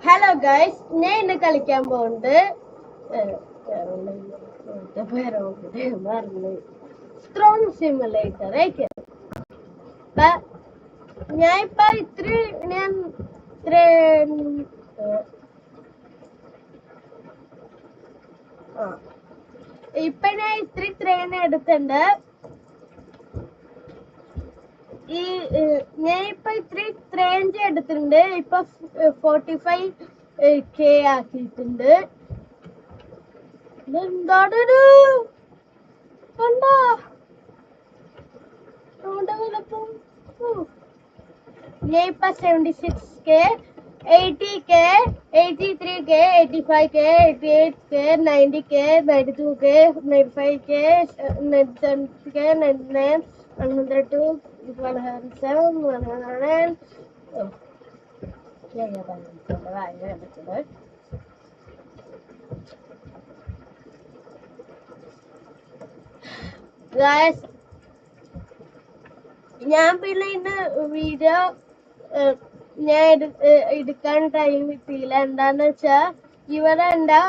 Hello guys, ഞാൻ ഇന്ന് കളിക്കാൻ പോകുന്നത് സ്ട്രോങ് സിമുലേറ്റർ ആയിരിക്കും. ഞാൻ ഇപ്പൊ ഇത്ര ട്രെയിൻ എടുത്തിട്ടുണ്ട്. ഞാൻ ഇപ്പൊ ഇത്ര റേഞ്ച് എടുത്തിട്ടുണ്ട്. ഇപ്പൊ 45K ആക്കിയിട്ടുണ്ട്. എന്താടൊരു കണ്ടോ വിലപ്പം. ഞാൻ ഇപ്പൊ 76K, 80K, 83K, 85K, 88K, 90K, 92K, 95K, 97K, 99, 102, 107, 100. Guys, ഞാൻ പിന്നെ ഇന്ന് വീഡിയോ ഞാൻ എടുക്കാൻ ടൈം കിട്ടിയില്ല. എന്താന്ന് വെച്ചാ ഇവിടെ എന്റെ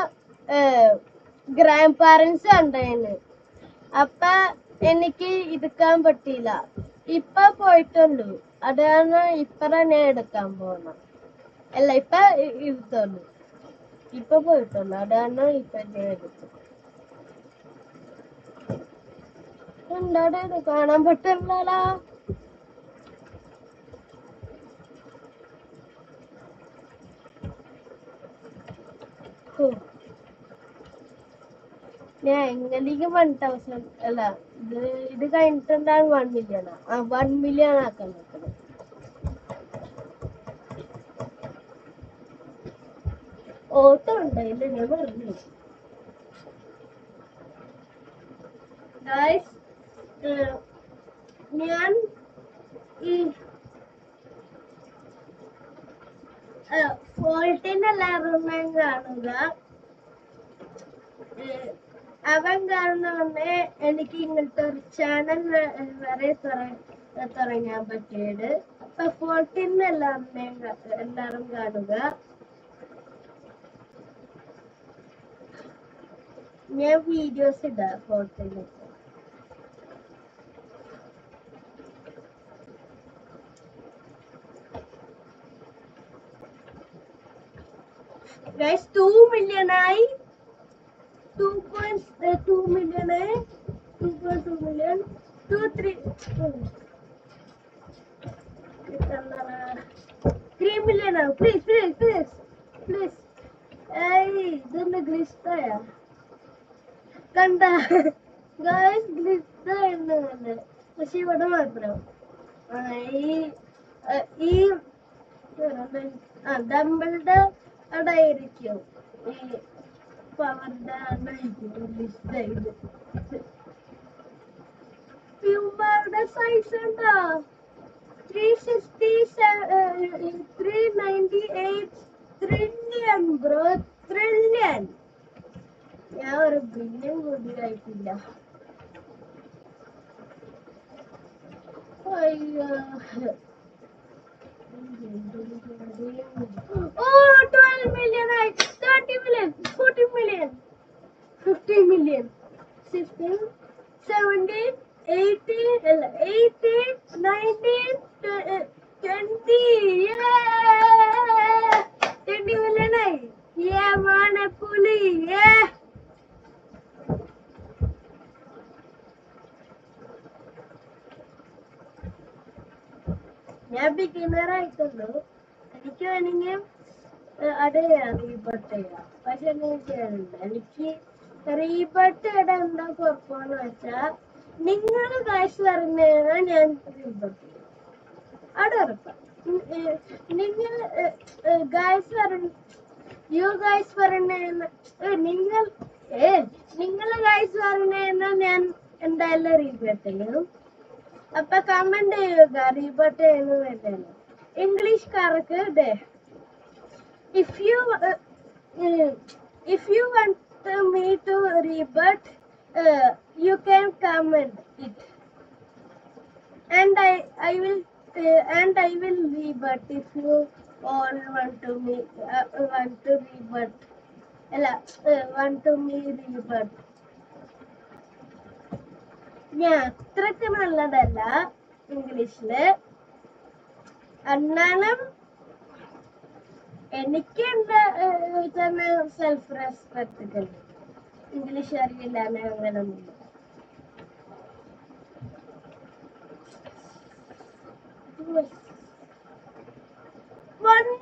ഗ്രാൻഡ് പാരന്റ്സ് ഉണ്ടായിരുന്നു. അപ്പൊ എനിക്ക് എടുക്കാൻ പറ്റിയില്ല. ഇപ്പൊ പോയിട്ടുള്ളൂ. അതാണ് ഞാൻ എടുക്കാൻ പോണം. അല്ല, ഇപ്പൊ എടുത്തുള്ളൂ. ഇപ്പൊ പോയിട്ടുള്ളൂ. അതാണ് ഇപ്പൊ ഞാൻ എടുത്തു. എന്താണ് കാണാൻ പറ്റില്ലല്ലോ. ഞാൻ എങ്ങനെയെങ്കിലും 1000 അല്ല, ഇത് കഴിഞ്ഞിട്ടുണ്ടാകും 1 million. 1 million ആക്കാൻ നോക്കണം. ഓട്ടോ ഉണ്ടായില്ല, ഞാൻ പറഞ്ഞു. ഗായ്സ്, ഞാൻ ഈ ഫോൾട്ടിന് എല്ലാവരും കാണുക. അവൻ കാണുന്നവന്നെ എനിക്ക് ഇങ്ങനത്തെ ഒരു ചാനൽ വരെ തുടങ്ങാൻ പറ്റിയത്. അപ്പൊ ഫോൾട്ടിന് എല്ലാവരും കാണുക. ഞാൻ വീഡിയോസ് ഇടാം ഫോൾട്ടിന്. Guys, 2 million ആയി. 2.2 million ആയി. 2.2 million. 3 million ആവും. Please. ഇതൊന്ന് ഗ്ലിസ്റ്റായ കണ്ട. ഗായ്സ്, ഗ്ലിസ്റ്റ എന്ന് പക്ഷെ ഇവിടെ മാത്രം ഈ ഡമ്പിളുടെ അടായിരിക്കും ഈ പവറിന്റെ ലിസ്റ്റ്. പ്യൂമയുടെ സൈസ് ഉണ്ടോ? 398 trillion ബ്രോ, ട്രില്യൺ. ഞാൻ ഒരു ബില്യൺ കൂടി ആയിട്ടില്ല. അയ്യോ, 12 million ആയി. 30 million, 40 million, 50 million, 16, 17, 18, 19, 20. 20 million ആയി. പുലി. ഞാൻ ബിഗിനർ ആയിട്ടുള്ളൂ. എനിക്ക് വേണമെങ്കിൽ റീബർട്ട് ചെയ്യാം. പക്ഷെ എനിക്ക് റീബർട്ട് ഇടാൻ എന്താ കുഴപ്പമെന്ന് വെച്ചാൽ നിങ്ങൾ കാശ് പറഞ്ഞാൽ ഞാൻ റീബർട്ട് ചെയ്യും. അവിടെ ഉറപ്പാണ്. നിങ്ങൾ ഗായ്സ് പറഞ്ഞാൽ ഞാൻ എന്തായാലും റീബർട്ട് ചെയ്യും. അപ്പൊ കമന്റ് ചെയ്യുക റീബർട്ട് ചെയ്യുന്നത് വേണ്ടല്ലോ. ഇംഗ്ലീഷ്കാർക്ക് if you want me to rebut, you can comment it, and I will rebut if you all want to rebut. അല്ല want to me rebut. ഞാൻ അത്രയ്ക്ക് നല്ലതല്ല ഇംഗ്ലീഷില്. എന്നാലും എനിക്ക് എന്റെ തന്നെ സെൽഫ് റെസ്പെക്ട് ഉണ്ട്. ഇംഗ്ലീഷ് അറിയില്ല അങ്ങനെയൊന്നുമില്ല. അത്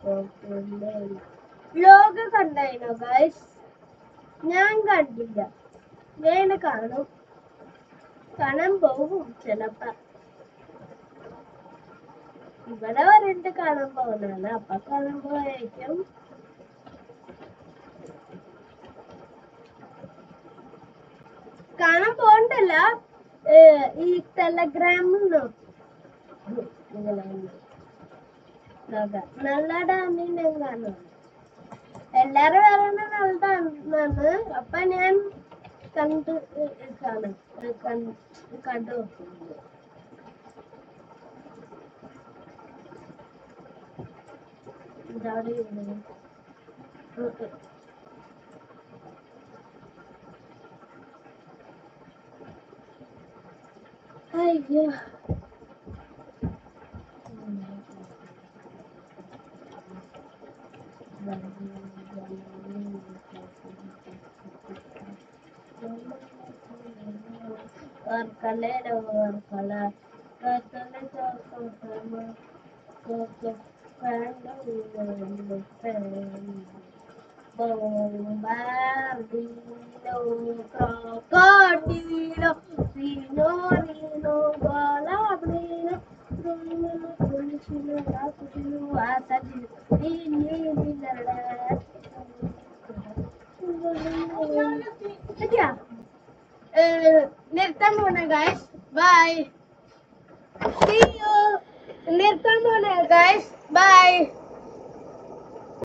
കുഴപ്പമില്ല. ലോക കണ്ടായിനോ ഗൈസ്? ഞാൻ കണ്ടില്ല. ഞാൻ കാണാൻ പോകും ചിലപ്പോ. ഇവിടെ വരണ്ട് കാണാൻ പോകുന്നതാണ്. അപ്പൊ കാണാൻ പോയേക്കും. കാണാൻ പോകണ്ടല്ല, ഈ ടെലഗ്രാമിൽ നല്ലതാണ് ഞാൻ കാണുന്നത്. എല്ലാരും പറയുന്നത് നല്ലതാണ്. അപ്പൊ ഞാൻ കണ്ടു നോക്കുന്നത്. അയ്യോ, Bombardino, crocodilo, signorino, golabrino, നിർത്താൻ പോണേ ഗൈസ്. ബൈ. See you. നിർത്താൻ പോണേ ഗൈസ്. ബൈ.